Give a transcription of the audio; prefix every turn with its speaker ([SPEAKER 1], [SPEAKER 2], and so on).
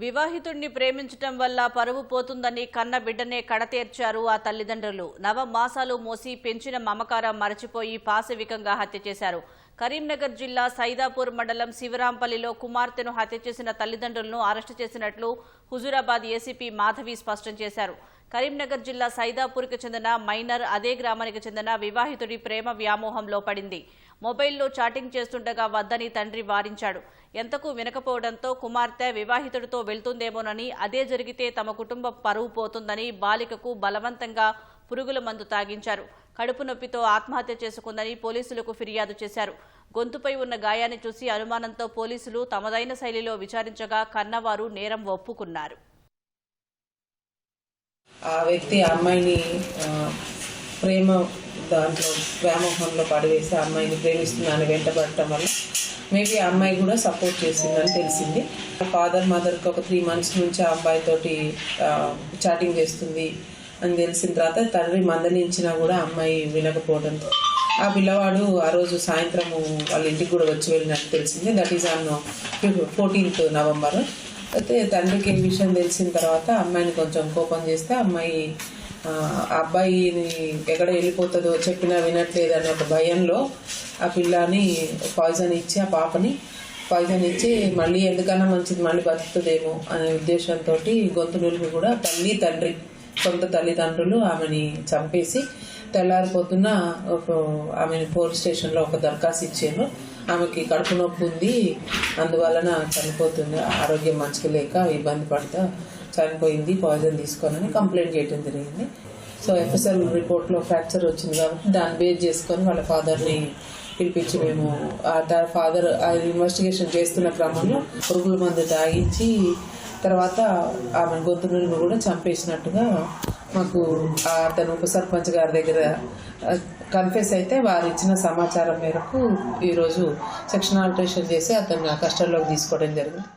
[SPEAKER 1] వివాహితుడిని ప్రేమించటం వల్ల పరువు పోతుందని కన్న బిడ్డనే కడతేర్చారు ఆ తల్లిదండ్రులు. నవమాసాలు మోసి పెంచిన మమకారం మరచిపోయి పాశవికంగా హత్య చేశారు. కరీంనగర్ జిల్లా సైదాపూర్ మండలం శివరాంపల్లిలో కుమార్తెను హత్య చేసిన తల్లిదండ్రులను అరెస్టు చేసినట్లు హుజూరాబాద్ ఏసీపీ మాధవి స్పష్టం చేశారు. కరీంనగర్ జిల్లా సైదాపూర్కి చెందిన మైనర్ అదే గ్రామానికి చెందిన వివాహితుడి ప్రేమ వ్యామోహంలో పడింది. మొబైల్లో చాటింగ్ చేస్తుండగా వద్దని తండ్రి వారించాడు. ఎంతకు వినకపోవడంతో కుమార్తె వివాహితుడితో వెళ్తుందేమోనని, అదే జరిగితే తమ కుటుంబ పరువు పోతుందని బాలికకు బలవంతంగా పురుగుల మందు తాగించారు. కడుపు నొప్పితో ఆత్మహత్య చేసుకుందని పోలీసులకు ఫిర్యాదు చేశారు. గొంతుపై ఉన్న గాయాన్ని చూసి అనుమానంతో పోలీసులు తమదైన శైలిలో విచారించగా కన్నవారు నేరం ఒప్పుకున్నారు.
[SPEAKER 2] ఆ వ్యక్తి అమ్మాయిని ప్రేమ దాంట్లో వ్యామోహంలో పడివేసి ఆ అమ్మాయిని ప్రేమిస్తున్నాను వెంటబడటం వల్ల మేబీ ఆ అమ్మాయి కూడా సపోర్ట్ చేసిందని తెలిసింది. ఫాదర్ మదర్కి ఒక 3 months నుంచి ఆ అబ్బాయితోటి చాటింగ్ చేస్తుంది అని తెలిసిన తర్వాత తండ్రి మందలించినా కూడా అమ్మాయి వినకపోవడంతో ఆ పిల్లవాడు ఆ రోజు సాయంత్రం వాళ్ళ ఇంటికి కూడా వచ్చి వెళ్ళినట్టు తెలిసింది. That is on 14th November. అయితే తండ్రికి ఈ విషయం తెలిసిన తర్వాత అమ్మాయిని కొంచెం కోపం చేస్తే అమ్మాయి అబ్బాయిని ఎక్కడ వెళ్ళిపోతుందో చెప్పినా వినట్లేదు అనే ఒక భయంలో ఆ పిల్లని పాయిజన్ ఇచ్చి ఆ పాపని పాయిజన్ ఇచ్చి మళ్ళీ ఎందుకన్నా మంచిది మళ్ళీ బతుకుతుందేమో అనే ఉద్దేశంతో గొంతు నులుగు కూడా తల్లి తండ్రి సొంత తల్లిదండ్రులు ఆమెని చంపేసి తెల్లారిపోతున్న ఆమెను పోలీస్ స్టేషన్లో ఒక దరఖాస్తు ఇచ్చారు. ఆమెకి కడుపు నొప్పి ఉంది, అందువలన చనిపోతుంది, ఆరోగ్యం మంచిగా లేక ఇబ్బంది పడతా చనిపోయింది పాయిజన్ తీసుకోనని కంప్లైంట్ చేయడం జరిగింది. సో ఎఫ్ఎస్ఎల్ రిపోర్ట్లో ఫ్రాక్చర్ వచ్చింది కాబట్టి దాన్ని బేస్ చేసుకొని వాళ్ళ ఫాదర్ని పిలిపించి మేము ఫాదర్ ఇన్వెస్టిగేషన్ చేస్తున్న క్రమంలో పురుగుల మందు తాగించి తర్వాత ఆమె గొంతు నులుగు కూడా చంపేసినట్టుగా మాకు అతను ఉప సర్పంచ్ గారి దగ్గర కన్ఫెస్ అయితే వారు ఇచ్చిన సమాచారం మేరకు ఈరోజు సెక్షన్ ఆల్టరేషన్ చేసి అతను కస్టడీలోకి తీసుకోవడం జరిగింది.